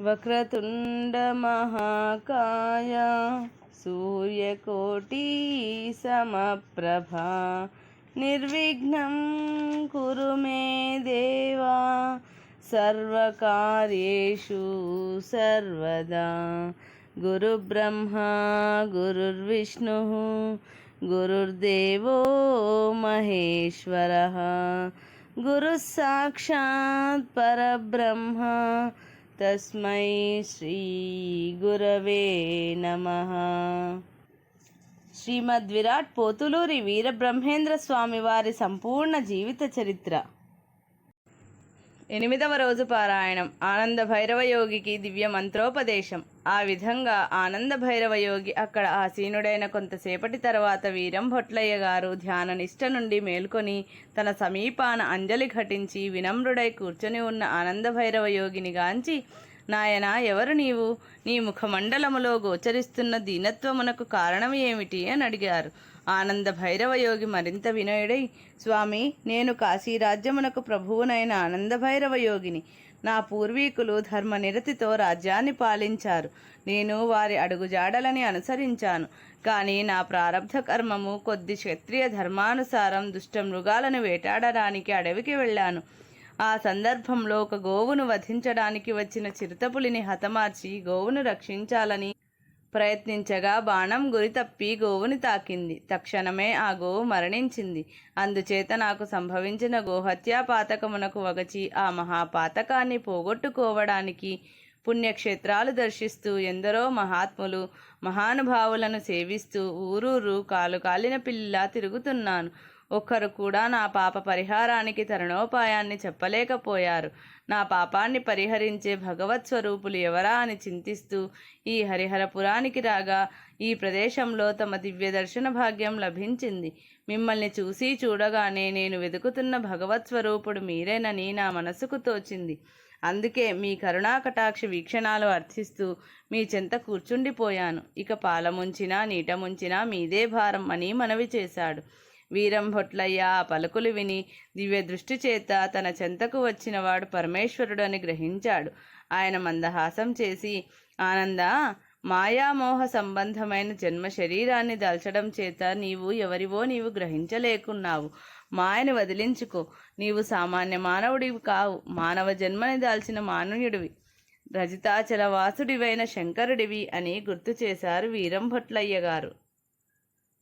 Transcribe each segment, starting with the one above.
వక్రతుండ మహాకాయ సూర్యకోటి సమప్రభా నిర్విఘ్నం కురు మే దేవా సర్వకార్యేషు సర్వదా. గురుబ్రహ్మా గురుర్విష్ణుః గురుర్దేవో మహేశ్వరః గురుః సాక్షాత్ పరబ్రహ్మ తస్మై శ్రీ గురవే నమః. శ్రీమద్ విరాట్ పోతులూరి వీరబ్రహ్మేంద్ర స్వామి వారి సంపూర్ణ జీవిత చరిత్ర. 8వ రోజు పారాయణం. ఆనంద భైరవయోగికి దివ్య మంత్రోపదేశం. ఆ విధంగా ఆనంద భైరవయోగి అక్కడ ఆసీనుడైన కొంతసేపటి తర్వాత వీరం భొట్లయ్య గారు ధ్యాన నిష్ట నుండి మేల్కొని తన సమీపాన అంజలి ఘటించి వినమ్రుడై కూర్చొని ఉన్న ఆనంద భైరవయోగిని గాంచి, నాయనా, ఎవరు నీవు? నీ ముఖమండలములో గోచరిస్తున్న దీనత్వమునకు కారణం ఏమిటి అని అడిగారు. ఆనంద భైరవయోగి మరింత వినయుడై, స్వామి, నేను కాశీరాజ్యమునకు ప్రభువునైన ఆనంద భైరవయోగిని. నా పూర్వీకులు ధర్మనిరతితో రాజ్యాన్ని పాలించారు. నేను వారి అడుగుజాడలని అనుసరించాను. కానీ నా ప్రారబ్ధ కర్మము కొద్ది క్షత్రియ ధర్మానుసారం దుష్ట మృగాలను వేటాడడానికి అడవికి వెళ్ళాను. ఆ సందర్భంలో ఒక గోవును వధించడానికి వచ్చిన చిరుతపులిని హతమార్చి గోవును రక్షించాలని ప్రయత్నించగా బాణం గురి తప్పి గోవుని తాకింది. తక్షణమే ఆ గోవు మరణించింది. అందుచేత నాకు సంభవించిన గోహత్యా పాతకమునకు వగచి ఆ మహాపాతకాన్ని పోగొట్టుకోవడానికి పుణ్యక్షేత్రాలు దర్శిస్తూ ఎందరో మహాత్ములు మహానుభావులను సేవిస్తూ ఊరూరు కాలు కాలిన పిల్లిలా తిరుగుతున్నాను. ఒక్కరు కూడా నా పాప పరిహారానికి తరుణోపాయాన్ని చెప్పలేకపోయారు. నా పాపాన్ని పరిహరించే భగవత్ స్వరూపులు ఎవరా అని చింతిస్తూ ఈ హరిహరపురానికి రాగా ఈ ప్రదేశంలో తమ దివ్య దర్శన భాగ్యం లభించింది. మిమ్మల్ని చూసి చూడగానే నేను వెతుకుతున్న భగవత్ స్వరూపుడు మీరేనని నా మనసుకు తోచింది. అందుకే మీ కరుణా కటాక్ష వీక్షణాలు అర్థిస్తూ మీ చెంత కూర్చుండిపోయాను. ఇక పాల ముంచినా నీట ముంచినా మీదే భారం అని మనవి చేశాడు. వీరం భొట్లయ్య ఆ పలుకులు విని దివ్య దృష్టి చేత తన చెంతకు వచ్చినవాడు పరమేశ్వరుడు అని గ్రహించాడు. ఆయన మందహాసం చేసి, ఆనంద, మాయామోహ సంబంధమైన జన్మ శరీరాన్ని దాల్చడం చేత నీవు ఎవరివో నీవు గ్రహించలేకున్నావు. మాయను వదిలించుకో. నీవు సామాన్య మానవుడివి కావు. మానవ జన్మని దాల్చిన మానవుడివి. రజితాచల వాసుడివైన శంకరుడివి అని గుర్తు చేశారు వీరం భొట్లయ్య గారు.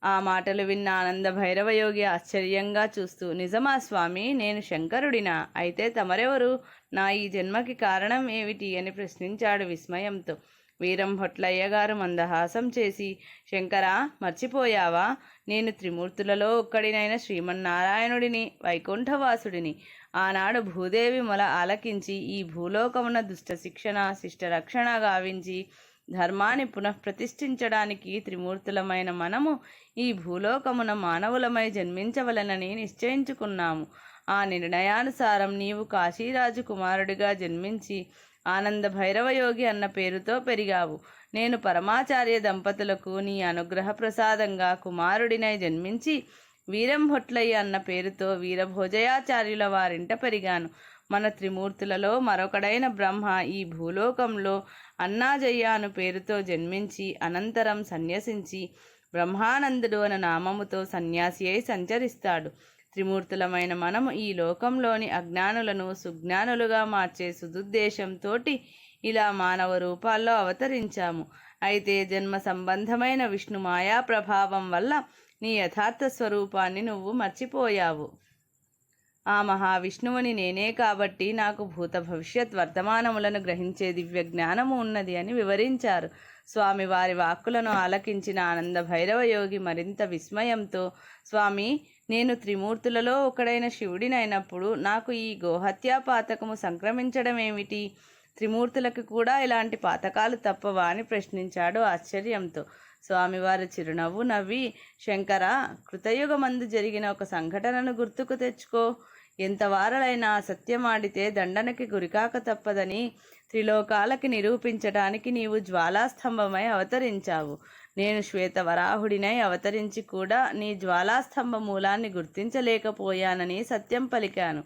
ఆ మాటలు విన్న ఆనంద భైరవయోగి ఆశ్చర్యంగా చూస్తూ, నిజమా స్వామి, నేను శంకరుడినా? అయితే తమరెవరు? నా ఈ జన్మకి కారణం ఏమిటి అని ప్రశ్నించాడు విస్మయంతో. వీరం భొట్లయ్య గారు మందహాసం చేసి, శంకరా, మర్చిపోయావా? నేను త్రిమూర్తులలో ఒక్కడినైన శ్రీమన్నారాయణుడిని, వైకుంఠవాసుడిని. ఆనాడు భూదేవి మొల ఆలకించి ఈ భూలోకమున దుష్ట శిక్షణ శిష్ట రక్షణ గావించి ధర్మాన్ని పునఃప్రతిష్ఠించడానికి త్రిమూర్తులమైన మనము ఈ భూలోకమున మానవులమై జన్మించవలనని నిశ్చయించుకున్నాము. ఆ నిర్ణయానుసారం నీవు కాశీరాజు కుమారుడిగా జన్మించి ఆనంద భైరవయోగి అన్న పేరుతో పెరిగావు. నేను పరమాచార్య దంపతులకు నీ అనుగ్రహ ప్రసాదంగా కుమారుడినై జన్మించి వీరం భొట్లయ్య అన్న పేరుతో వీరభోజయాచార్యుల వారింట పెరిగాను. మన త్రిమూర్తులలో మరొకడైన బ్రహ్మ ఈ భూలోకంలో అన్నాజయ్య అను పేరుతో జన్మించి అనంతరం సన్యసించి బ్రహ్మానందుడు అన్న నామముతో సన్యాసి అయి సంచరిస్తాడు. త్రిమూర్తులమైన మనము ఈ లోకంలోని అజ్ఞానులను సుజ్ఞానులుగా మార్చే సుదుద్దేశంతోటి ఇలా మానవ రూపాల్లో అవతరించాము. అయితే జన్మ సంబంధమైన విష్ణు మాయా ప్రభావం వల్ల నీ యథార్థ స్వరూపాన్ని నువ్వు మర్చిపోయావు. ఆ మహావిష్ణువుని నేనే కాబట్టి నాకు భూత భవిష్యత్ వర్తమానములను గ్రహించే దివ్య జ్ఞానము ఉన్నది అని వివరించారు. స్వామివారి వాక్కులను ఆలకించిన ఆనంద భైరవయోగి మరింత విస్మయంతో, స్వామి, నేను త్రిమూర్తులలో ఒకడైన శివుడినైనప్పుడు నాకు ఈ గోహత్యా పాతకము సంక్రమించడం ఏమిటి? త్రిమూర్తులకు కూడా ఇలాంటి పాతకాలు తప్పవా అని ప్రశ్నించాడు ఆశ్చర్యంతో. స్వామివారు చిరునవ్వు నవ్వి, శంకర, కృతయుగమందు జరిగిన ఒక సంఘటనను గుర్తుకు తెచ్చుకో. ఎంతవారలైనా సత్యమాడితే దండనకి గురికాక తప్పదని త్రిలోకాలకి నిరూపించడానికి నీవు జ్వాలాస్తంభమై అవతరించావు. నేను శ్వేతవరాహుడినై అవతరించి కూడా నీ జ్వాలాస్తంభ మూలాన్ని గుర్తించలేకపోయానని సత్యం పలికాను.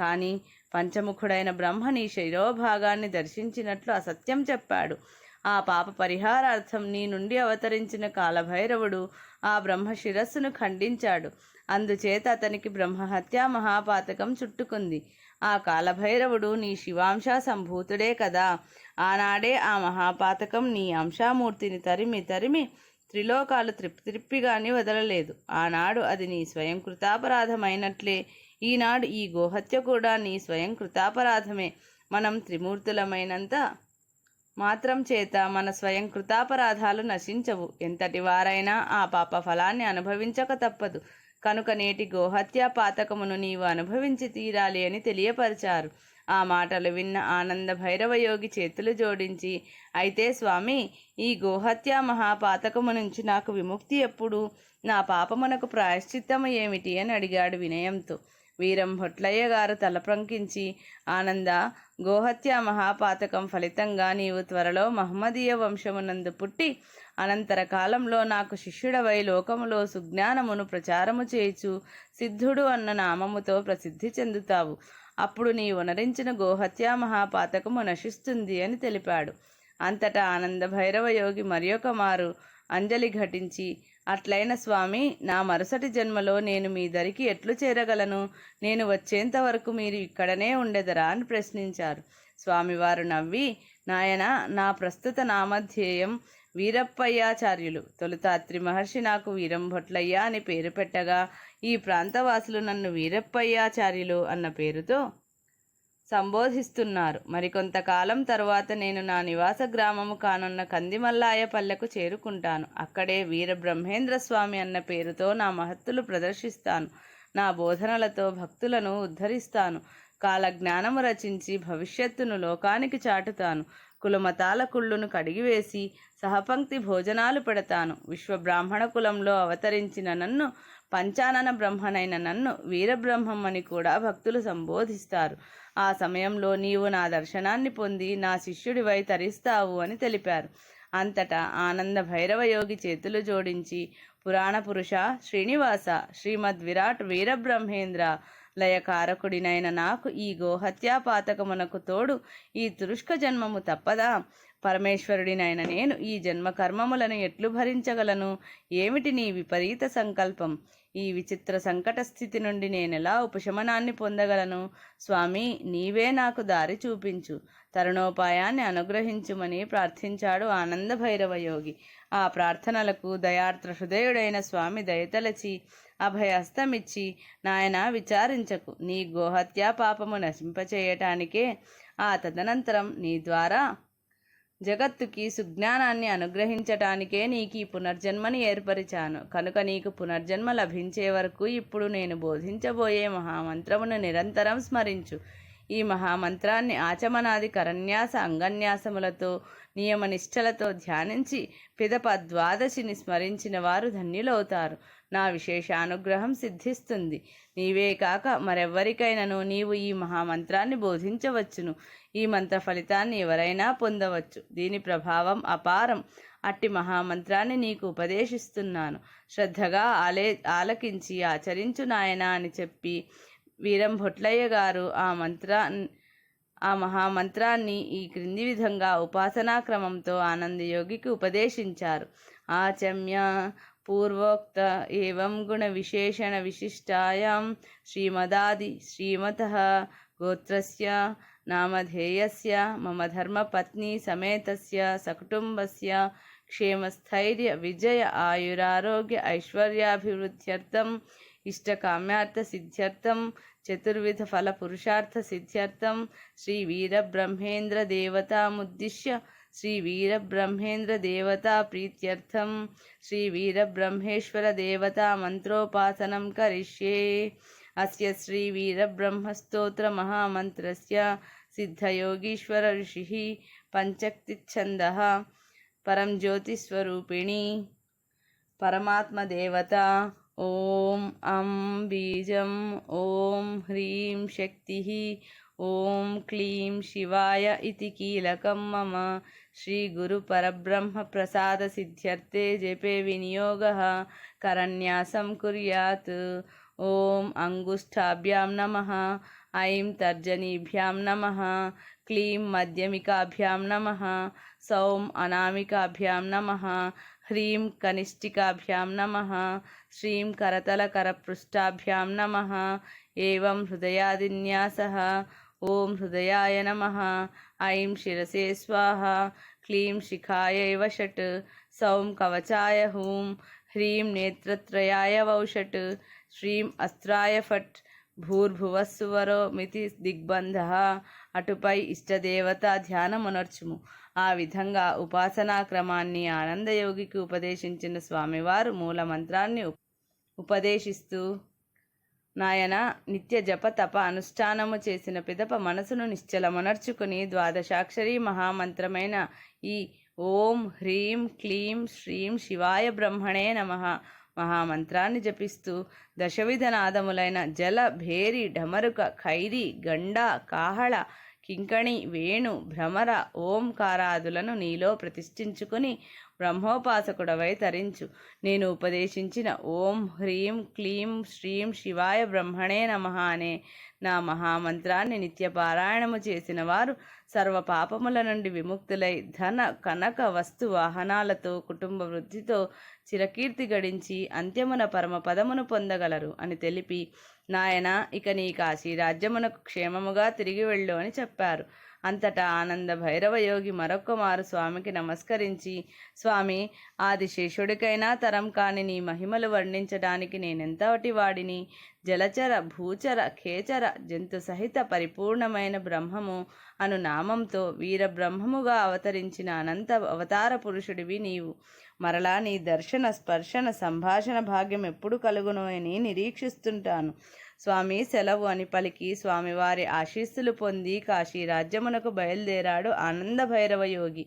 కానీ పంచముఖుడైన బ్రహ్మ నీ శిరోభాగాన్ని దర్శించినట్లు అసత్యం చెప్పాడు. ఆ పాప పరిహారార్థం నీ నుండి అవతరించిన కాలభైరవుడు ఆ బ్రహ్మ శిరస్సును ఖండించాడు. అందుచేత అతనికి బ్రహ్మహత్యా మహాపాతకం చుట్టుకుంది. ఆ కాలభైరవుడు నీ శివాంశ సంభూతుడే కదా. ఆనాడే ఆ మహాపాతకం నీ అంశామూర్తిని తరిమి తరిమి త్రిలోకాలు త్రిప్పిగాని వదలలేదు. ఆనాడు అది నీ స్వయం కృతాపరాధమైనట్లే ఈనాడు ఈ గోహత్య కూడా నీ స్వయం కృతాపరాధమే. మనం త్రిమూర్తులమైనంత మాత్రం చేత మన స్వయం కృతాపరాధాలు నశించవు. ఎంతటి వారైనా ఆ పాప ఫలాన్ని అనుభవించక తప్పదు. కనుక నేటి గోహత్యా పాతకమును నీవు అనుభవించి తీరాలి అని తెలియపరిచారు. ఆ మాటలు విన్న ఆనంద భైరవయోగి చేతులు జోడించి, అయితే స్వామి, ఈ గోహత్యా మహాపాతకము నుంచి నాకు విముక్తి ఎప్పుడు? నా పాపమునకు ప్రాయశ్చిత్తము ఏమిటి అని అడిగాడు వినయంతో. వీరం భొట్లయ్య గారు తలప్రంకించి, ఆనంద, గోహత్యా మహాపాతకం ఫలితంగా నీవు త్వరలో మహమ్మదీయ వంశమునందు పుట్టి అనంతర కాలంలో నాకు శిష్యుడవై లోకములో సుజ్ఞానమును ప్రచారము చేయుచు సిద్ధుడు అన్న నామముతో ప్రసిద్ధి చెందుతావు. అప్పుడు నీ వనరించిన గోహత్యా మహాపాతకము నశిస్తుంది అని తెలిపాడు. అంతటా ఆనంద భైరవ యోగి మరియొక మారు అంజలి ఘటించి, అట్లైన స్వామి, నా మరుసటి జన్మలో నేను మీ దరికి ఎట్లు చేరగలను? నేను వచ్చేంత వరకు మీరు ఇక్కడనే ఉండెదరా అని ప్రశ్నించారు. స్వామివారు నవ్వి, నాయన, నా ప్రస్తుత నామధ్యేయం వీరప్పయ్యాచార్యులు. తొలుత అత్రి మహర్షి నాకు వీరంభొట్లయ్య అని పేరు పెట్టగా ఈ ప్రాంతవాసులు నన్ను వీరప్పయ్యాచార్యులు అన్న పేరుతో సంబోధిస్తున్నారు. మరికొంతకాలం తరువాత నేను నా నివాస గ్రామము కానున్న కందిమల్లాయ పల్లెకు చేరుకుంటాను. అక్కడే వీరబ్రహ్మేంద్ర స్వామి అన్న పేరుతో నా మహత్తులు ప్రదర్శిస్తాను. నా బోధనలతో భక్తులను ఉద్ధరిస్తాను. కాలజ్ఞానము రచించి భవిష్యత్తును లోకానికి చాటుతాను. కులమతాల కుళ్ళును కడిగివేసి సహపంక్తి భోజనాలు పెడతాను. విశ్వబ్రాహ్మణ కులంలో అవతరించిన నన్ను, పంచానన బ్రహ్మనైన నన్ను వీరబ్రహ్మం అని కూడా భక్తులు సంబోధిస్తారు. ఆ సమయంలో నీవు నా దర్శనాన్ని పొంది నా శిష్యుడివై తరిస్తావు అని తెలిపారు. అంతటా ఆనంద భైరవయోగి చేతులు జోడించి, పురాణ పురుష శ్రీనివాస, శ్రీమద్ విరాట్ వీరబ్రహ్మేంద్ర, లయకారకుడినైన నాకు ఈ గోహత్యాపాతకమునకు తోడు ఈ తురుష్క జన్మము తప్పదా? పరమేశ్వరుడినైన నేను ఈ జన్మ కర్మములను ఎట్లు భరించగలను? ఏమిటి నీ విపరీత సంకల్పం? ఈ విచిత్ర సంకట స్థితి నుండి నేనెలా ఉపశమనాన్ని పొందగలను? స్వామి, నీవే నాకు దారి చూపించు, తరుణోపాయాన్ని అనుగ్రహించుమని ప్రార్థించాడు ఆనంద భైరవయోగి. ఆ ప్రార్థనలకు దయార్ద్ర హృదయుడైన స్వామి దయతలచి అభయహస్తమిచ్చి, నాయన, విచారించకు, నీ గోహత్యా పాపము నశింపచేయటానికే ఆ తదనంతరం నీ ద్వారా జగత్తుకి సుజ్ఞానాన్ని అనుగ్రహించటానికే నీకు ఈ పునర్జన్మని ఏర్పరిచాను. కనుక నీకు పునర్జన్మ లభించే వరకు ఇప్పుడు నేను బోధించబోయే మహామంత్రమును నిరంతరం స్మరించు. ఈ మహామంత్రాన్ని ఆచమనాది కరన్యాస అంగన్యాసములతో నియమనిష్టలతో ధ్యానించి పిదప ద్వాదశిని స్మరించిన వారు ధన్యులవుతారు. నా విశేషానుగ్రహం సిద్ధిస్తుంది. నీవే కాక మరెవ్వరికైనాను నీవు ఈ మహామంత్రాన్ని బోధించవచ్చును. ఈ మంత్ర ఫలితాన్ని ఎవరైనా పొందవచ్చు. దీని ప్రభావం అపారం. అట్టి మహామంత్రాన్ని నీకు ఉపదేశిస్తున్నాను. శ్రద్ధగా ఆలకించి ఆచరించు నాయనా అని చెప్పి వీరం భొట్లయ్య గారు ఆ మహామంత్రాన్ని ఈ క్రింది విధంగా ఉపాసనా క్రమంతో ఆనందయోగికి ఉపదేశించారు. ఆచమ్య పూర్వోక్త ఏవం గుణ విశేషణ విశిష్టాయాం శ్రీమదాది శ్రీమతః గోత్రస్య నామధేయస్య మమ ధర్మపత్ని సమేతస్య సకుటుంబస్య క్షేమస్థైర్య విజయ ఆయురారోగ్య ఐశ్వర్యాభివృద్ధ్యర్థం ఇష్టకామ్యార్థ సిద్ధ్యర్థం చతుర్విధ ఫల పురుషార్థ సిద్ధ్యర్థం శ్రీ వీరబ్రహ్మేంద్ర దేవతాముద్దిశ్య శ్రీ వీరబ్రహ్మేంద్ర దేవతా ప్రీత్యర్థం శ్రీ వీరబ్రహ్మేశ్వర దేవతా మంత్రోపాసనం కరిష్యే. అస్య శ్రీ వీరబ్రహ్మస్తోత్ర మహామంత్రస్య సిద్ధయోగీశ్వర ఋషిః పంచక్తిచ్ఛందః పరం జ్యోతిస్వరూపిణి పరమాత్మదేవత. ఓం అం బీజం, ఓం హ్రీం శక్తిః, ఓం క్లీం శివాయ ఇతి కీలకం మమ. శ్రీ గురు పరబ్రహ్మ ప్రసాద సిద్ధ్యర్థే జపే వినియోగః కరన్యాసం కుర్యాత్. ఓం అంగుష్ఠాభ్యాం నమః. ఐం తర్జనీభ్యాం నమః, క్లీం మధ్యమికాభ్యాం నమః, సౌం అనామికాభ్యాం నమః, హ్రీం కనిష్ఠికాభ్యాం నమః, శ్రీం కరతలకరపృష్ఠాభ్యాం నమః. ఏవం హృదయాదిన్యాసః. ఓం హృదయాయ నమః. ఐం శిరసే స్వాహ. క్లీం శిఖాయైవ షట్. సౌం కవచాయ హూం. హ్రీం నేత్రత్రయాయ వౌషట్. శ్రీం అస్త్రాయ ఫట్. భూర్భువస్సువరో మితి దిగ్బంధః. అటుపై ఇష్టదేవత ధ్యానమునర్చుము. ఆ విధంగా ఉపాసనా క్రమాన్ని ఆనందయోగికి ఉపదేశించిన స్వామివారు మూలమంత్రాన్ని ఉపదేశిస్తూ, నాయన, నిత్య జప తప అనుష్ఠానము చేసిన పిదప మనసును నిశ్చలమనర్చుకుని ద్వాదశాక్షరీ మహామంత్రమైన ఈ ఓం హ్రీం క్లీం శ్రీం శివాయ బ్రహ్మణే నమః మహామంత్రాన్ని జపిస్తూ దశవిధ నాదములైన జల, భేరి, ఢమరుక, ఖైరి, గండ, కాహళ, కింకణి, వేణు, భ్రమర, ఓంకారాదులను నీలో ప్రతిష్ఠించుకుని బ్రహ్మోపాసకుడవై తరించు. నేను ఉపదేశించిన ఓం హ్రీం క్లీం శ్రీం శివాయ బ్రహ్మణే నమః అనే నా మహామంత్రాన్ని నిత్యపారాయణము చేసిన వారు సర్వ పాపముల నుండి విముక్తులై ధన కనక వస్తు వాహనాలతో కుటుంబ వృద్ధితో చిరకీర్తి గడించి అంత్యమున పరమ పదమును పొందగలరు అని తెలిపి, నాయన, ఇక నీ కాశీ రాజ్యమునకు క్షేమముగా తిరిగి వెళ్ళు అని చెప్పారు. అంతటా ఆనంద భైరవ యోగి మరొక్క మారు స్వామికి నమస్కరించి, స్వామి, ఆదిశేషుడికైనా తరం కాని నీ మహిమలు వర్ణించడానికి నేనెంతటి వాడిని. జలచర, భూచర, ఖేచర, జంతు సహిత పరిపూర్ణమైన బ్రహ్మము అను నామంతో వీరబ్రహ్మముగా అవతరించిన అనంత అవతార పురుషుడివి నీవు. మరలా నీ దర్శన, స్పర్శన, సంభాషణ భాగ్యం ఎప్పుడు కలుగునో అని నిరీక్షిస్తుంటాను. స్వామి సెలవు అని పలికి స్వామివారి ఆశీస్సులు పొంది కాశీ రాజ్యమునకు బయలుదేరాడు ఆనంద భైరవ యోగి.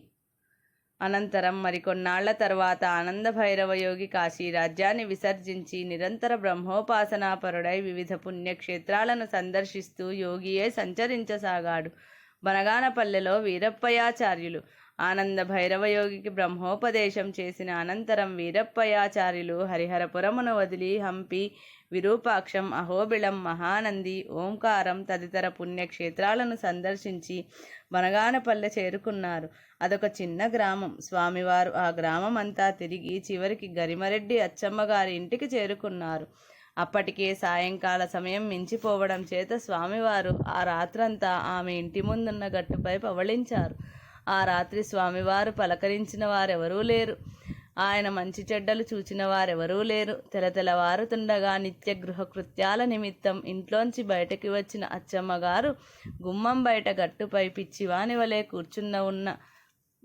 అనంతరం మరికొన్నాళ్ల తర్వాత ఆనంద భైరవ యోగి కాశీ రాజ్యాన్ని విసర్జించి నిరంతర బ్రహ్మోపాసనాపరుడై వివిధ పుణ్యక్షేత్రాలను సందర్శిస్తూ యోగియే సంచరించసాగాడు. బనగానపల్లెలో వీరప్పయాచార్యులు ఆనంద భైరవయోగికి బ్రహ్మోపదేశం చేసిన అనంతరం వీరప్పయాచార్యులు హరిహరపురమును వదిలి హంపి, విరూపాక్షం, అహోబిళం, మహానంది, ఓంకారం తదితర పుణ్యక్షేత్రాలను సందర్శించి బనగానపల్లె చేరుకున్నారు. అదొక చిన్న గ్రామం. స్వామివారు ఆ గ్రామం అంతా తిరిగి చివరికి గరిమరెడ్డి అచ్చమ్మగారి ఇంటికి చేరుకున్నారు. అప్పటికే సాయంకాల సమయం మించిపోవడం చేత స్వామివారు ఆ రాత్రంతా ఆమె ఇంటి ముందున్న గట్టుపై పవళించారు. ఆ రాత్రి స్వామివారు పలకరించిన వారెవరూ లేరు. ఆయన మంచి చెడ్డలు చూచిన వారెవరూ లేరు. తెలతెలవారుతుండగా నిత్య గృహకృత్యాల నిమిత్తం ఇంట్లోంచి బయటకి వచ్చిన అచ్చమ్మగారు గుమ్మం బయట గట్టుపై పిచ్చివాని వలె కూర్చున్న ఉన్న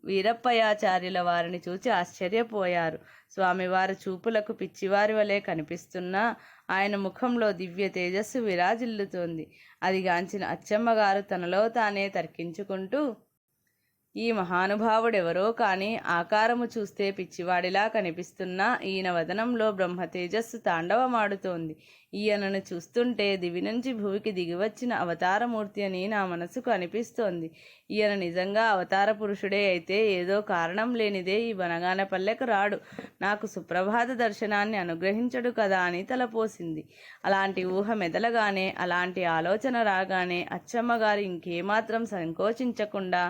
వీరప్పయాచార్యుల వారిని చూచి ఆశ్చర్యపోయారు. స్వామివారి చూపులకు పిచ్చివారి వలె కనిపిస్తున్నా ఆయన ముఖంలో దివ్య తేజస్సు విరాజిల్లుతోంది. అది గాంచిన అచ్చమ్మగారు తనలో తానే తర్కించుకుంటూ, ఈ మహానుభావుడెవరో కాని ఆకారము చూస్తే పిచ్చివాడిలా కనిపిస్తున్నా ఈయన వదనంలో బ్రహ్మ తేజస్సు తాండవమాడుతోంది. ఈయనను చూస్తుంటే దివి నుంచి భూమికి దిగివచ్చిన అవతారమూర్తి అని నా మనసుకు అనిపిస్తోంది. ఈయన నిజంగా అవతార పురుషుడే అయితే ఏదో కారణం లేనిదే ఈ బనగానపల్లెకు రాడు, నాకు సుప్రభాత దర్శనాన్ని అనుగ్రహించడు కదా అని తలపోసింది. అలాంటి ఊహ మెదలగానే, అలాంటి ఆలోచన రాగానే అచ్చమ్మగారు ఇంకేమాత్రం సంకోచించకుండా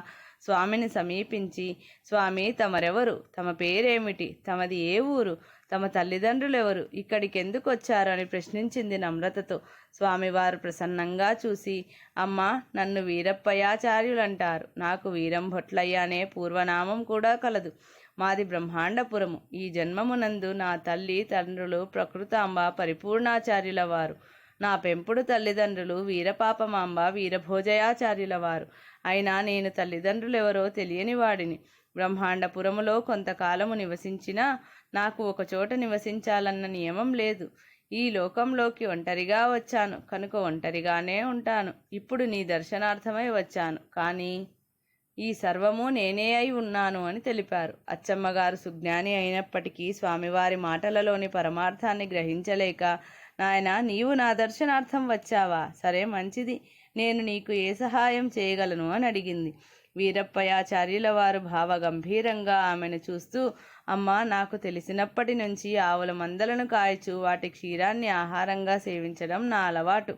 స్వామిని సమీపించి, స్వామి, తమరెవరు? తమ పేరేమిటి? తమది ఏ ఊరు? తమ తల్లిదండ్రులెవరు? ఇక్కడికెందుకు వచ్చారు అని ప్రశ్నించింది నమ్రతతో. స్వామివారు ప్రసన్నంగా చూసి, అమ్మా, నన్ను వీరప్పయాచార్యులంటారు. నాకు వీరం భొట్లయ్య అనే పూర్వనామం కూడా కలదు. మాది బ్రహ్మాండపురము. ఈ జన్మమునందు నా తల్లి తండ్రులు ప్రకృతాంబ పరిపూర్ణాచార్యుల వారు. నా పెంపుడు తల్లిదండ్రులు వీరపాపమాంబ వీరభోజయాచార్యుల వారు. అయినా నేను తల్లిదండ్రులెవరో తెలియని వాడిని. బ్రహ్మాండపురములో కొంతకాలము నివసించినా నాకు ఒకచోట నివసించాలన్న నియమం లేదు. ఈ లోకంలోకి ఒంటరిగా వచ్చాను కనుక ఒంటరిగానే ఉంటాను. ఇప్పుడు నీ దర్శనార్థమై వచ్చాను, కానీ ఈ సర్వము నేనే అయి ఉన్నాను అని తెలిపారు. అచ్చమ్మగారు సుజ్ఞాని అయినప్పటికీ స్వామివారి మాటలలోని పరమార్థాన్ని గ్రహించలేక, నాయనా, నీవు నా దర్శనార్థం వచ్చావా? సరే, మంచిది. నేను నీకు ఏ సహాయం చేయగలను అని అడిగింది. వీరప్పయాచార్యుల వారు భావగంభీరంగా ఆమెను చూస్తూ, అమ్మా, నాకు తెలిసినప్పటి నుంచి ఆవుల మందలను కాయచు వాటి క్షీరాన్ని ఆహారంగా సేవించడం నా అలవాటు.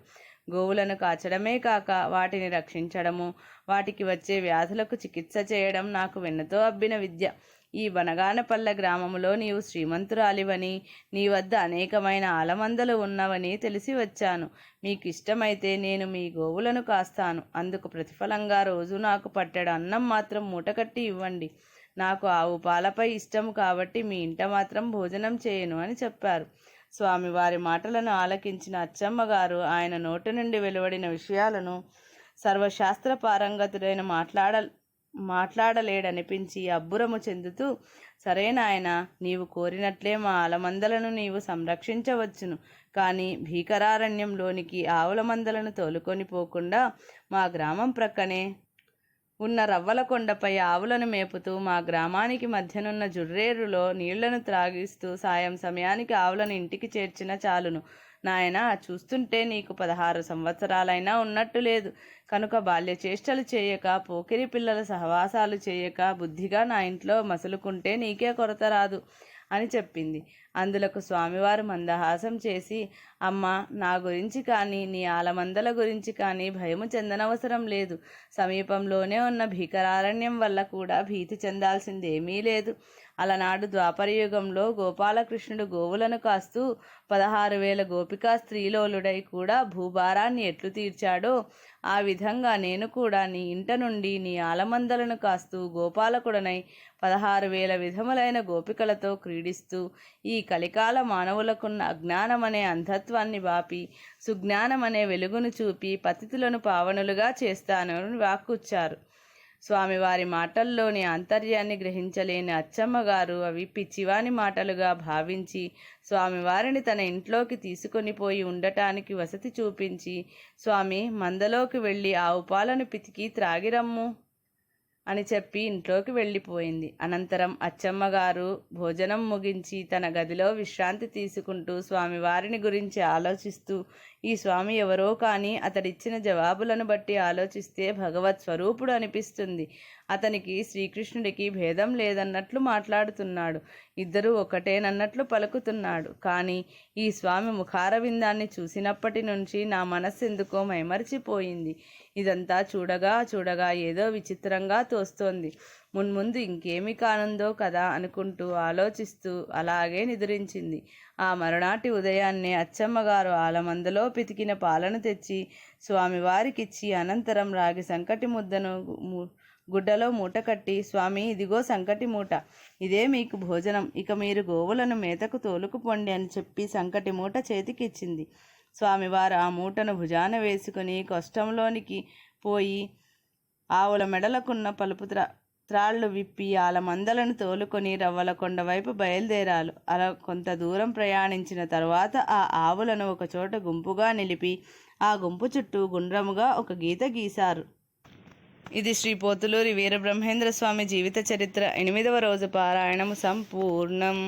గోవులను కాచడమే కాక వాటిని రక్షించడము, వాటికి వచ్చే వ్యాధులకు చికిత్స చేయడం నాకు వెన్నతో అబ్బిన విద్య. ఈ బనగానపల్లె గ్రామములో నీవు శ్రీమంతురాలివని, నీ వద్ద అనేకమైన ఆలమందలు ఉన్నవని తెలిసి వచ్చాను. మీకు ఇష్టమైతే నేను మీ గోవులను కాస్తాను. అందుకు ప్రతిఫలంగా రోజు నాకు పట్టెడు అన్నం మాత్రం మూటకట్టి ఇవ్వండి. నాకు ఆవు పాలపై ఇష్టము కాబట్టి మీ ఇంట మాత్రం భోజనం చేయను అని చెప్పారు. స్వామివారి మాటలను ఆలకించిన అచ్చమ్మగారు ఆయన నోటి నుండి వెలువడిన విషయాలను సర్వశాస్త్ర పారంగతుడైన మాట్లాడలేడనిపించి అబ్బురము చెందుతూ, సరే నాయన, నీవు కోరినట్లే మా ఆలమందలను నీవు సంరక్షించవచ్చును. కానీ భీకరారణ్యంలోనికి ఆవుల మందలను తోలుకొని పోకుండా మా గ్రామం ప్రక్కనే ఉన్న రవ్వల కొండపై ఆవులను మేపుతూ మా గ్రామానికి మధ్యనున్న జుర్రేరులో నీళ్లను త్రాగిస్తూ సాయం సమయానికి ఆవులను ఇంటికి చేర్చిన చాలును. నాయన, చూస్తుంటే నీకు 16 సంవత్సరాలైనా ఉన్నట్టు లేదు. కనుక బాల్య చేష్టలు చేయక, పోకిరి పిల్లల సహవాసాలు చేయక బుద్ధిగా నా ఇంట్లో మసులుకుంటే నీకే కొరత రాదు అని చెప్పింది. అందులకు స్వామివారు మందహాసం చేసి, అమ్మ, నా గురించి కానీ నీ ఆలమందల గురించి కానీ భయము చెందనవసరం లేదు. సమీపంలోనే ఉన్న భీకరారణ్యం వల్ల కూడా భీతి చెందాల్సిందేమీ లేదు. అలనాడు ద్వాపరయుగంలో గోపాలకృష్ణుడు గోవులను కాస్తూ 16,000 గోపికా స్త్రీలోలుడై కూడా భూభారాన్ని ఎట్లు తీర్చాడో ఆ విధంగా నేను కూడా నీ ఇంట నుండి నీ ఆలమందలను కాస్తూ గోపాలకుడనై 16,000 విధములైన గోపికలతో క్రీడిస్తూ ఈ కలికాల మానవులకున్న అజ్ఞానమనే అంధత్వాన్ని బాపి సుజ్ఞానమనే వెలుగును చూపి పతితులను పావనులుగా చేస్తాను అని వాక్కుచ్చారు. స్వామివారి మాటల్లోని ఆంతర్యాన్ని గ్రహించలేని అచ్చమ్మగారు అవి పిచ్చివాని మాటలుగా భావించి స్వామివారిని తన ఇంట్లోకి తీసుకొని పోయి ఉండటానికి వసతి చూపించి, స్వామి, మందలోకి వెళ్ళి ఆవు పాలను పితికి త్రాగిరమ్ము అని చెప్పి ఇంట్లోకి వెళ్ళిపోయింది. అనంతరం అచ్చమ్మగారు భోజనం ముగించి తన గదిలో విశ్రాంతి తీసుకుంటూ స్వామివారిని గురించి ఆలోచిస్తూ, ఈ స్వామి ఎవరో కానీ అతడిచ్చిన జవాబులను బట్టి ఆలోచిస్తే భగవత్ స్వరూపుడు అనిపిస్తుంది. అతనికి శ్రీకృష్ణుడికి భేదం లేదన్నట్లు మాట్లాడుతున్నాడు. ఇద్దరూ ఒకటేనన్నట్లు పలుకుతున్నాడు. కానీ ఈ స్వామి ముఖారవిందాన్ని చూసినప్పటి నుంచి నా మనస్సు ఎందుకో మైమరిచిపోయింది. ఇదంతా చూడగా చూడగా ఏదో విచిత్రంగా తోస్తోంది. మున్ముందు ఇంకేమి కానుందో కదా అనుకుంటూ ఆలోచిస్తూ అలాగే నిద్రించింది. ఆ మరునాటి ఉదయాన్నే అచ్చమ్మగారు ఆలమందలో పితికిన పాలను తెచ్చి స్వామివారికిచ్చి అనంతరం రాగి సంకటి ముద్దను గుడ్డలో మూట కట్టి, స్వామి, ఇదిగో సంకటి మూట, ఇదే మీకు భోజనం, ఇక మీరు గోవులను మేతకు తోలుకుపోండి అని చెప్పి సంకటి మూట చేతికిచ్చింది. స్వామివారు ఆ మూటను భుజాన వేసుకుని కష్టంలోనికి పోయి ఆవుల మెడలకున్న పలుపు త్రాళ్ళు విప్పి ఆలమందలను తోలుకొని రవ్వలకొండ వైపు బయలుదేరాలు. అలా కొంత దూరం ప్రయాణించిన తరువాత ఆ ఆవులను ఒకచోట గుంపుగా నిలిపి ఆ గుంపు చుట్టూ గుండ్రముగా ఒక గీత గీశారు. ఇది శ్రీ పోతులూరి వీరబ్రహ్మేంద్ర స్వామి జీవిత చరిత్ర 8వ రోజు పారాయణము సంపూర్ణం.